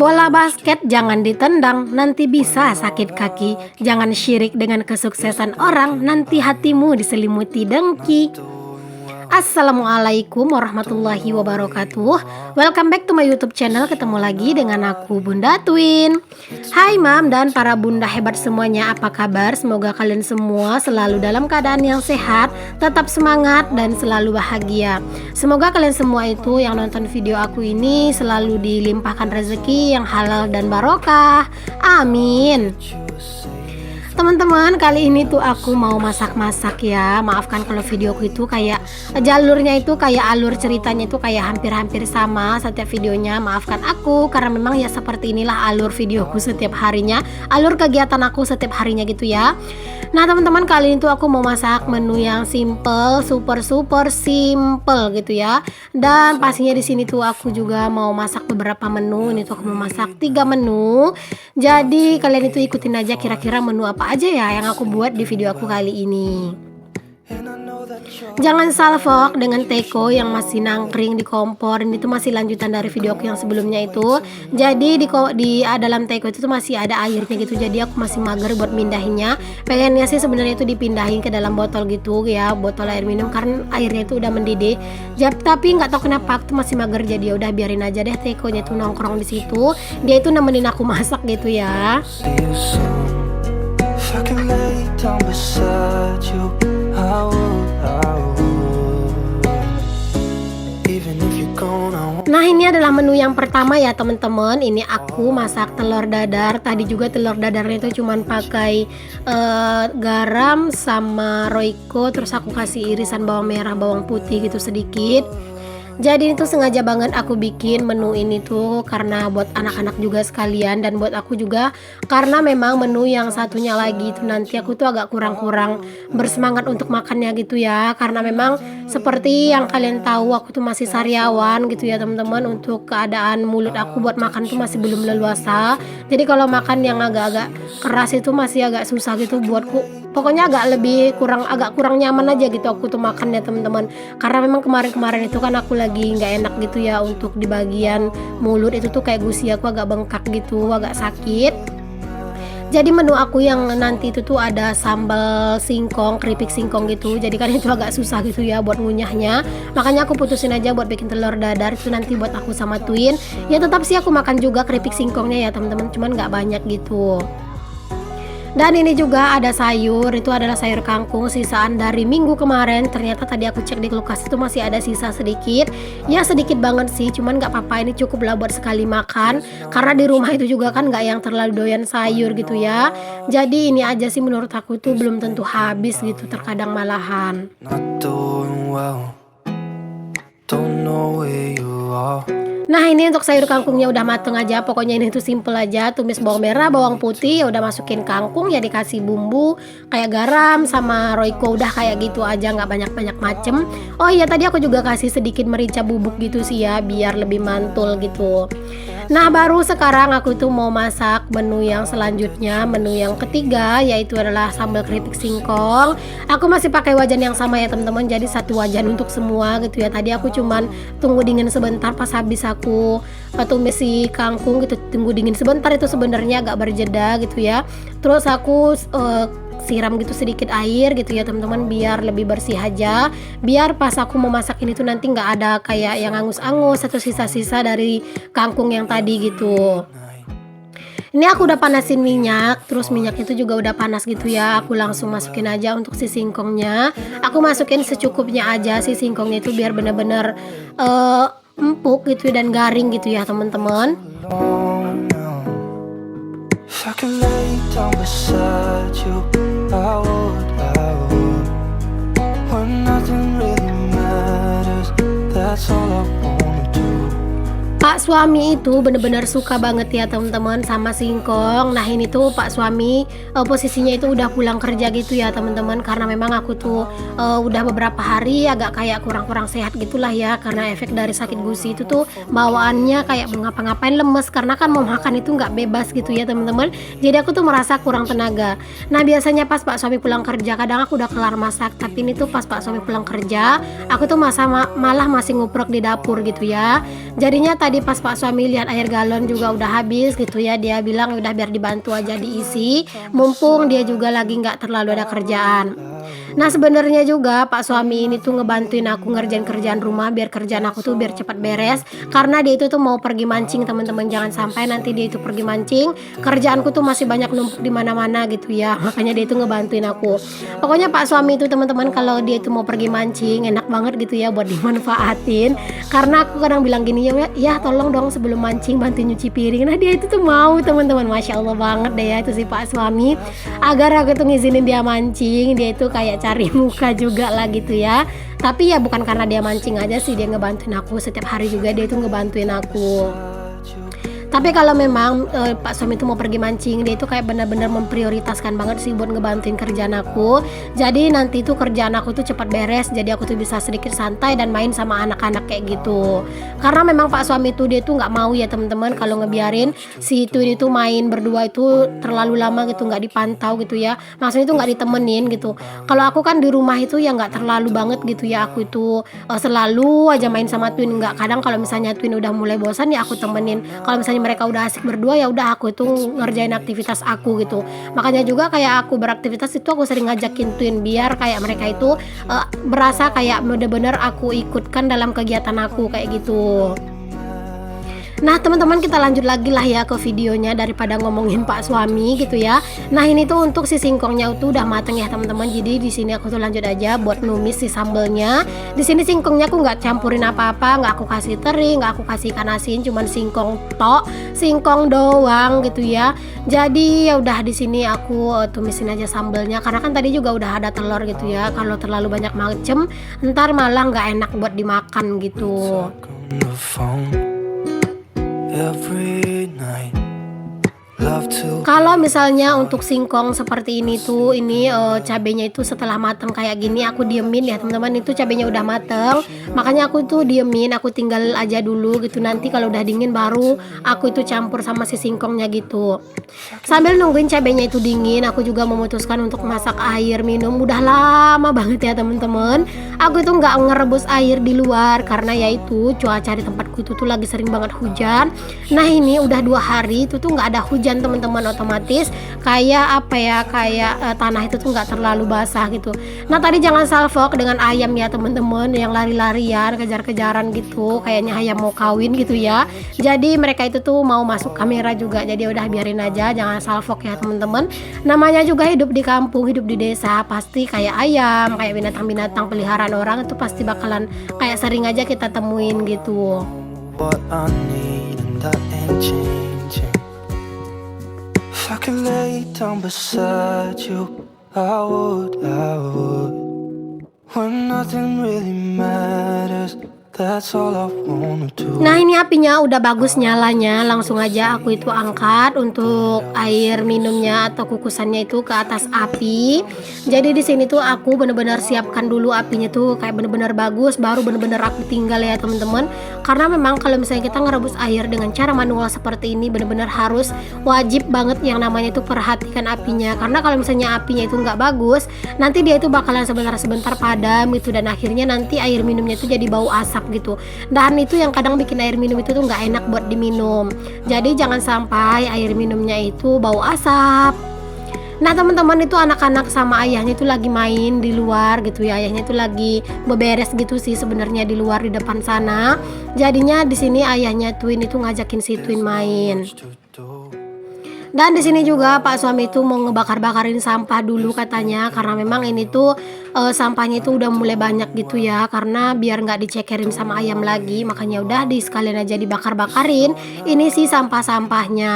Bola basket jangan ditendang, nanti bisa sakit kaki. Jangan syirik dengan kesuksesan orang, nanti hatimu diselimuti dengki. Assalamualaikum warahmatullahi wabarakatuh. Welcome back to my YouTube channel. Ketemu lagi dengan aku, Bunda Twin. Hai Mam dan para bunda hebat semuanya, apa kabar? Semoga kalian semua selalu dalam keadaan yang sehat, tetap semangat dan selalu bahagia. Semoga kalian semua itu yang nonton video aku ini selalu dilimpahkan rezeki yang halal dan barokah. Amin. Teman-teman, kali ini tuh aku mau masak-masak ya. Maafkan kalau videoku itu kayak jalurnya itu kayak alur ceritanya itu kayak hampir-hampir sama setiap videonya. Maafkan aku karena memang ya seperti inilah alur videoku setiap harinya, alur kegiatan aku setiap harinya gitu ya. Nah teman-teman, kali ini tuh aku mau masak menu yang simple, super simple gitu ya. Dan pastinya di sini tuh aku juga mau masak beberapa menu. Ini tuh aku mau masak 3 menu. Jadi kalian itu ikutin aja kira-kira menu apa aja ya yang aku buat di video aku kali ini. Jangan salfok dengan teko yang masih nangkring di kompor. Ini tuh masih lanjutan dari video aku yang sebelumnya itu. Jadi di dalam teko itu tuh masih ada airnya gitu. Jadi aku masih mager buat mindahinnya. Pengennya sih sebenarnya itu dipindahin ke dalam botol gitu ya, botol air minum, karena airnya itu udah mendidih. Tapi nggak tahu kenapa aku tuh masih mager, jadi ya udah biarin aja deh tekonya tuh nongkrong di situ. Dia itu nemenin aku masak gitu ya. Nah ini adalah menu yang pertama ya teman-teman. Ini aku masak telur dadar. Tadi juga telur dadarnya itu cuman pakai garam sama roiko. Terus aku kasih irisan bawang merah, bawang putih gitu sedikit. Jadi itu sengaja banget aku bikin menu ini tuh karena buat anak-anak juga sekalian, dan buat aku juga karena memang menu yang satunya lagi itu nanti aku tuh agak kurang bersemangat untuk makannya gitu ya. Karena memang seperti yang kalian tahu aku tuh masih sariawan gitu ya teman-teman. Untuk keadaan mulut aku buat makan tuh masih belum leluasa. Jadi kalau makan yang agak-agak keras itu masih agak susah gitu buatku. Pokoknya agak kurang nyaman aja gitu aku tuh makannya teman-teman. Karena memang kemarin itu kan aku lagi nggak enak gitu ya untuk di bagian mulut itu tuh kayak gusi aku agak bengkak gitu, agak sakit. Jadi menu aku yang nanti itu tuh ada sambal singkong, keripik singkong gitu. Jadi kan itu agak susah gitu ya buat ngunyahnya. Makanya aku putusin aja buat bikin telur dadar itu nanti buat aku sama Twin. Ya tetap sih aku makan juga keripik singkongnya ya teman-teman, cuman nggak banyak gitu. Dan ini juga ada sayur, itu adalah sayur kangkung sisaan dari minggu kemarin. Ternyata tadi aku cek di kulkas itu masih ada sisa sedikit. Ya sedikit banget sih, cuman gak apa-apa, ini cukup lah buat sekali makan. Karena di rumah itu juga kan gak yang terlalu doyan sayur gitu ya. Jadi ini aja sih menurut aku tuh belum tentu habis gitu, terkadang malahan. Nah ini untuk sayur kangkungnya udah mateng aja. Pokoknya ini tuh simple aja. Tumis bawang merah, bawang putih, ya udah masukin kangkung, ya dikasih bumbu kayak garam sama roiko, udah kayak gitu aja, nggak banyak-banyak macem. Oh iya tadi aku juga kasih sedikit merica bubuk gitu sih ya, biar lebih mantul gitu. Nah baru sekarang aku tuh mau masak menu yang selanjutnya, menu yang ketiga, yaitu adalah sambal keripik singkong. Aku masih pakai wajan yang sama ya teman-teman, jadi satu wajan untuk semua gitu ya. Tadi aku cuman tunggu dingin sebentar pas habis aku tumis si kangkung gitu, tunggu dingin sebentar itu sebenarnya agak berjeda gitu ya. Terus aku siram gitu sedikit air gitu ya teman-teman, biar lebih bersih aja, biar pas aku mau masak ini tuh nanti nggak ada kayak yang angus-angus atau sisa-sisa dari kangkung yang tadi gitu. Ini aku udah panasin minyak, terus minyaknya itu juga udah panas gitu ya. Aku langsung masukin aja untuk si singkongnya. Aku masukin secukupnya aja si singkongnya itu biar bener-bener empuk gitu dan garing gitu ya teman-teman. Pak suami itu bener-bener suka banget ya teman-teman sama singkong. Nah ini tuh Pak suami posisinya itu udah pulang kerja gitu ya teman-teman. Karena memang aku tuh udah beberapa hari agak kayak kurang sehat gitulah ya. Karena efek dari sakit gusi itu tuh bawaannya kayak ngapa-ngapain lemes. Karena kan mau makan itu nggak bebas gitu ya teman-teman. Jadi aku tuh merasa kurang tenaga. Nah biasanya pas Pak suami pulang kerja, kadang aku udah kelar masak. Tapi ini tuh pas Pak suami pulang kerja, aku tuh malah masih nguprek di dapur gitu ya. Jadinya tadi Jadi pas Pak suami lihat air galon juga udah habis gitu ya, dia bilang udah biar dibantu aja diisi, mumpung dia juga lagi nggak terlalu ada kerjaan. Nah sebenarnya juga Pak suami ini tuh ngebantuin aku ngerjain kerjaan rumah biar kerjaan aku tuh biar cepat beres, karena dia itu tuh mau pergi mancing teman-teman. Jangan sampai nanti dia itu pergi mancing, kerjaanku tuh masih banyak numpuk di mana-mana gitu ya, makanya dia itu ngebantuin aku. Pokoknya Pak suami itu teman-teman kalau dia itu mau pergi mancing enak banget gitu ya buat dimanfaatin, karena aku kadang bilang gini ya, ya tolong dong sebelum mancing bantuin nyuci piring. Nah dia itu tuh mau teman-teman, masya Allah banget deh ya itu si Pak suami. Agar aku tuh ngizinin dia mancing, dia itu kayak cari muka juga lah gitu ya. Tapi ya bukan karena dia mancing aja sih dia ngebantuin aku, setiap hari juga dia itu ngebantuin aku. Tapi kalau memang Pak suami itu mau pergi mancing, dia itu kayak benar-benar memprioritaskan banget sih buat ngebantuin kerjaan aku. Jadi nanti itu kerjaan aku tuh cepat beres, jadi aku tuh bisa sedikit santai dan main sama anak-anak kayak gitu. Karena memang Pak suami itu dia tuh nggak mau ya teman-teman kalau ngebiarin si Twin itu main berdua itu terlalu lama gitu, nggak dipantau gitu ya. Maksudnya itu nggak ditemenin gitu. Kalau aku kan di rumah itu ya nggak terlalu banget gitu ya, aku itu selalu aja main sama Twin. Nggak, kadang kalau misalnya Twin udah mulai bosan ya aku temenin. Kalau misalnya mereka udah asik berdua ya udah aku itu ngerjain aktivitas aku gitu. Makanya juga kayak aku beraktivitas itu aku sering ngajakin Twin biar kayak mereka itu berasa kayak bener-bener aku ikutkan dalam kegiatan aku kayak gitu. Nah teman-teman kita lanjut lagi lah ya ke videonya daripada ngomongin Pak suami gitu ya. Nah ini tuh untuk si singkongnya itu udah mateng ya teman-teman. Jadi di sini aku tuh lanjut aja buat numis si sambelnya. Di sini singkongnya aku nggak campurin apa-apa, nggak aku kasih teri, nggak aku kasih ikan asin, cuman singkong tok, singkong doang gitu ya. Jadi ya udah di sini aku tumisin aja sambelnya karena kan tadi juga udah ada telur gitu ya. Kalau terlalu banyak macem, ntar malah nggak enak buat dimakan gitu. Every night. Kalau misalnya untuk singkong seperti ini tuh, ini cabenya itu setelah mateng kayak gini aku diemin ya teman-teman. Itu cabenya udah mateng, makanya aku tuh diemin, aku tinggal aja dulu gitu. Nanti kalau udah dingin baru aku itu campur sama si singkongnya gitu. Sambil nungguin cabenya itu dingin, aku juga memutuskan untuk masak air minum. Udah lama banget ya teman-teman aku itu nggak ngerebus air di luar karena yaitu cuaca di tempatku itu tuh lagi sering banget hujan. Nah ini udah 2 hari itu tuh nggak ada hujan teman-teman, otomatis kayak apa ya, kayak tanah itu tuh nggak terlalu basah gitu. Nah tadi jangan salfok dengan ayam ya teman-teman yang lari-larian kejar-kejaran gitu, kayaknya ayam mau kawin gitu ya. Jadi mereka itu tuh mau masuk kamera juga, jadi udah biarin aja, jangan salfok ya teman-teman. Namanya juga hidup di kampung, hidup di desa, pasti kayak ayam, kayak binatang-binatang peliharaan orang itu pasti bakalan kayak sering aja kita temuin gitu. I could lay down beside you, I would. When nothing really matters, that's all I wanna do. Nah ini apinya udah bagus nyalanya, langsung aja aku itu angkat untuk air minumnya atau kukusannya itu ke atas api. Jadi di sini tuh aku bener-bener siapkan dulu apinya tuh kayak bener-bener bagus, baru bener-bener aku tinggal ya teman-teman. Karena memang kalau misalnya kita ngerebus air dengan cara manual seperti ini bener-bener harus wajib banget yang namanya itu perhatikan apinya. Karena kalau misalnya apinya itu nggak bagus, nanti dia itu bakalan sebentar-sebentar padam gitu, dan akhirnya nanti air minumnya itu jadi bau asap gitu. Dan itu yang kadang bikin air minum itu tuh nggak enak buat diminum. Jadi jangan sampai air minumnya itu bau asap. Nah teman-teman itu anak-anak sama ayahnya itu lagi main di luar gitu ya. Ayahnya itu lagi beberes gitu sih sebenarnya di luar di depan sana. Jadinya di sini ayahnya Twin itu ngajakin si Twin main. Dan di sini juga Pak suami itu mau ngebakar-bakarin sampah dulu katanya, karena memang ini tuh sampahnya itu udah mulai banyak gitu ya, karena biar nggak dicekerin sama ayam lagi, makanya udah di sekalian aja dibakar-bakarin. Ini sih sampah-sampahnya.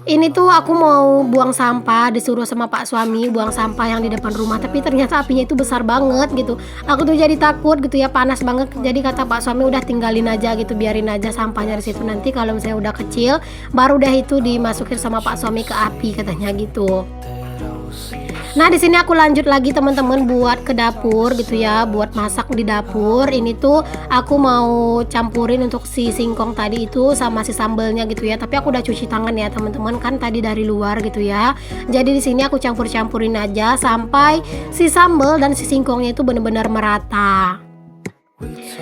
Ini tuh aku mau buang sampah, disuruh sama Pak suami buang sampah yang di depan rumah, tapi ternyata apinya itu besar banget gitu. Aku tuh jadi takut gitu ya, panas banget. Jadi kata Pak suami udah tinggalin aja gitu, biarin aja sampahnya di situ. Nanti kalau misalnya udah kecil, baru udah itu dimasukin sama Pak suami ke api katanya gitu. Nah di sini aku lanjut lagi teman-teman buat ke dapur gitu ya, buat masak di dapur. Ini tuh aku mau campurin untuk si singkong tadi itu sama si sambelnya gitu ya. Tapi aku udah cuci tangan ya teman-teman, kan tadi dari luar gitu ya. Jadi di sini aku campur-campurin aja sampai si sambel dan si singkongnya itu benar-benar merata.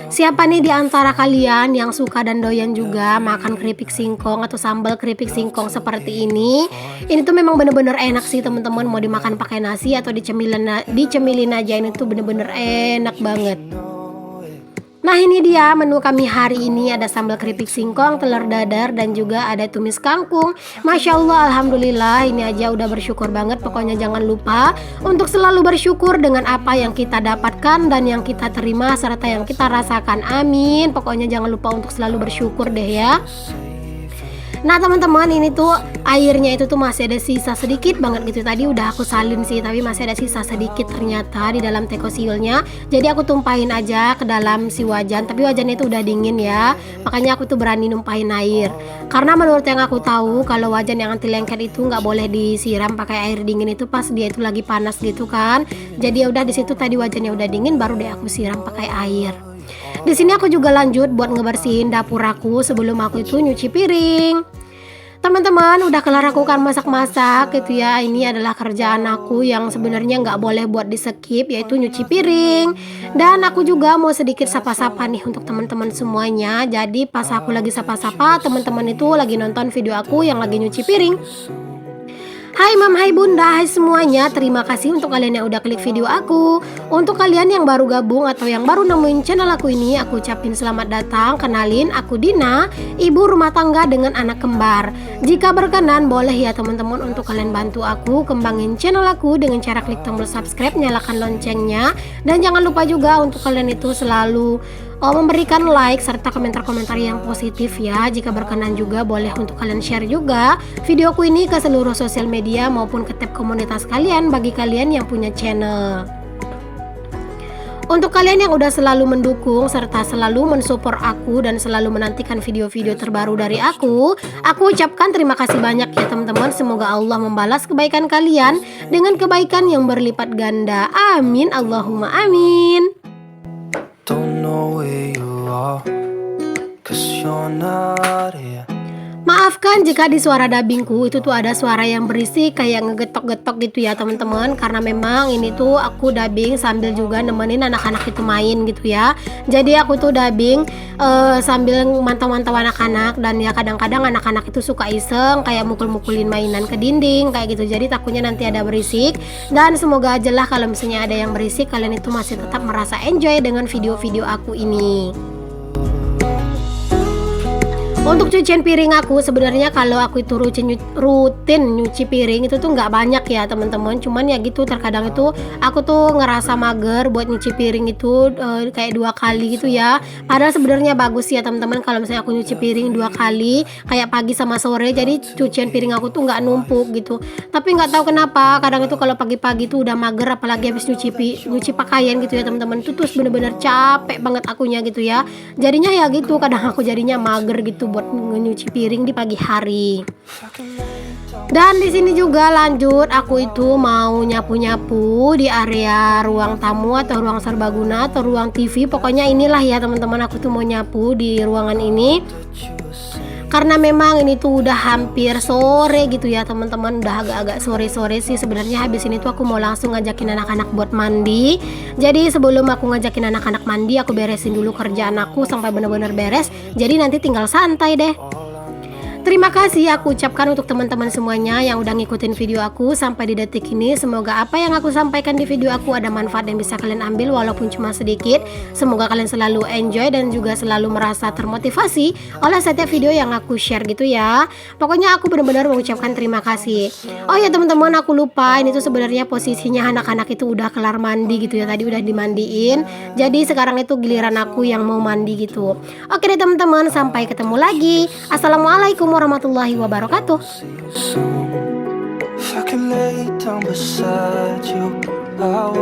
Siapa nih di antara kalian yang suka dan doyan juga makan keripik singkong atau sambal keripik singkong seperti ini? Ini tuh memang bener-bener enak sih teman-teman, mau dimakan pakai nasi atau dicemilin aja, ini tuh bener-bener enak banget. Nah ini dia menu kami hari ini, ada sambal keripik singkong, telur dadar, dan juga ada tumis kangkung. Masya Allah, Alhamdulillah, ini aja udah bersyukur banget. Pokoknya jangan lupa untuk selalu bersyukur dengan apa yang kita dapatkan dan yang kita terima serta yang kita rasakan. Amin. Pokoknya jangan lupa untuk selalu bersyukur deh ya. Nah teman-teman, ini tuh airnya itu tuh masih ada sisa sedikit banget gitu. Tadi udah aku salin sih, tapi masih ada sisa sedikit ternyata di dalam teko siulnya. Jadi aku tumpahin aja ke dalam si wajan, tapi wajannya itu udah dingin ya. Makanya aku tuh berani numpahin air. Karena menurut yang aku tahu, kalau wajan yang anti lengket itu nggak boleh disiram pakai air dingin itu pas dia itu lagi panas gitu kan. Jadi ya udah, di situ tadi wajannya udah dingin, baru deh aku siram pakai air. Di sini aku juga lanjut buat ngebersihin dapur aku sebelum aku itu nyuci piring. Teman-teman, udah kelar aku kan masak-masak gitu ya. Ini adalah kerjaan aku yang sebenarnya nggak boleh buat di skip, yaitu nyuci piring. Dan aku juga mau sedikit sapa-sapa nih untuk teman-teman semuanya. Jadi pas aku lagi sapa-sapa, teman-teman itu lagi nonton video aku yang lagi nyuci piring. Hai Mam, hai Bunda, hai semuanya. Terima kasih untuk kalian yang udah klik video aku. Untuk kalian yang baru gabung atau yang baru nemuin channel aku ini, aku ucapin selamat datang. Kenalin, aku Dina, ibu rumah tangga dengan anak kembar. Jika berkenan, boleh ya teman-teman untuk kalian bantu aku kembangin channel aku dengan cara klik tombol subscribe, nyalakan loncengnya. Dan jangan lupa juga untuk kalian itu selalu memberikan like serta komentar-komentar yang positif ya. Jika berkenan juga boleh untuk kalian share juga videoku ini ke seluruh sosial media maupun ke tab komunitas kalian bagi kalian yang punya channel. Untuk kalian yang udah selalu mendukung serta selalu mensupport aku dan selalu menantikan video-video terbaru dari aku ucapkan terima kasih banyak ya teman-teman. Semoga Allah membalas kebaikan kalian dengan kebaikan yang berlipat ganda. Amin, Allahumma amin. Don't know where you are, 'cause you're not here. Maafkan jika di suara dubbingku itu tuh ada suara yang berisik kayak ngegetok-getok gitu ya teman-teman. Karena memang ini tuh aku dubbing sambil juga nemenin anak-anak itu main gitu ya. Jadi aku tuh dubbing sambil mantau-mantau anak-anak. Dan ya kadang-kadang anak-anak itu suka iseng kayak mukul-mukulin mainan ke dinding kayak gitu. Jadi takutnya nanti ada berisik. Dan semoga aja lah kalau misalnya ada yang berisik, kalian itu masih tetap merasa enjoy dengan video-video aku ini. Untuk cucian piring aku sebenarnya kalau aku itu rutin nyuci piring itu tuh nggak banyak ya teman-teman. Cuman ya gitu, terkadang itu aku tuh ngerasa mager buat nyuci piring itu kayak 2 kali gitu ya. Padahal sebenarnya bagus ya teman-teman kalau misalnya aku nyuci piring 2 kali kayak pagi sama sore. Jadi cucian piring aku tuh nggak numpuk gitu. Tapi nggak tahu kenapa kadang itu kalau pagi-pagi tuh udah mager, apalagi habis nyuci pakaian gitu ya teman-teman. Itu terus bener-bener capek banget akunya gitu ya. Jadinya ya gitu, kadang aku jadinya mager gitu buat nyuci piring di pagi hari. Dan di sini juga lanjut aku itu mau nyapu-nyapu di area ruang tamu atau ruang serbaguna atau ruang TV. Pokoknya inilah ya teman-teman, aku tuh mau nyapu di ruangan ini. Karena memang ini tuh udah hampir sore gitu ya teman-teman, udah agak-agak sore-sore sih sebenarnya. Habis ini tuh aku mau langsung ngajakin anak-anak buat mandi. Jadi sebelum aku ngajakin anak-anak mandi, aku beresin dulu kerjaan aku sampai bener-bener beres. Jadi nanti tinggal santai deh. Terima kasih aku ucapkan untuk teman-teman semuanya yang udah ngikutin video aku sampai di detik ini. Semoga apa yang aku sampaikan di video aku ada manfaat yang bisa kalian ambil walaupun cuma sedikit. Semoga kalian selalu enjoy dan juga selalu merasa termotivasi oleh setiap video yang aku share gitu ya. Pokoknya aku benar-benar mengucapkan terima kasih. Oh ya teman-teman, aku lupa ini tuh sebenarnya posisinya anak-anak itu udah kelar mandi gitu ya. Tadi udah dimandiin. Jadi sekarang itu giliran aku yang mau mandi gitu. Oke deh teman-teman, sampai ketemu lagi. Assalamualaikum warahmatullahi wabarakatuh. If I could lay down beside you, I would.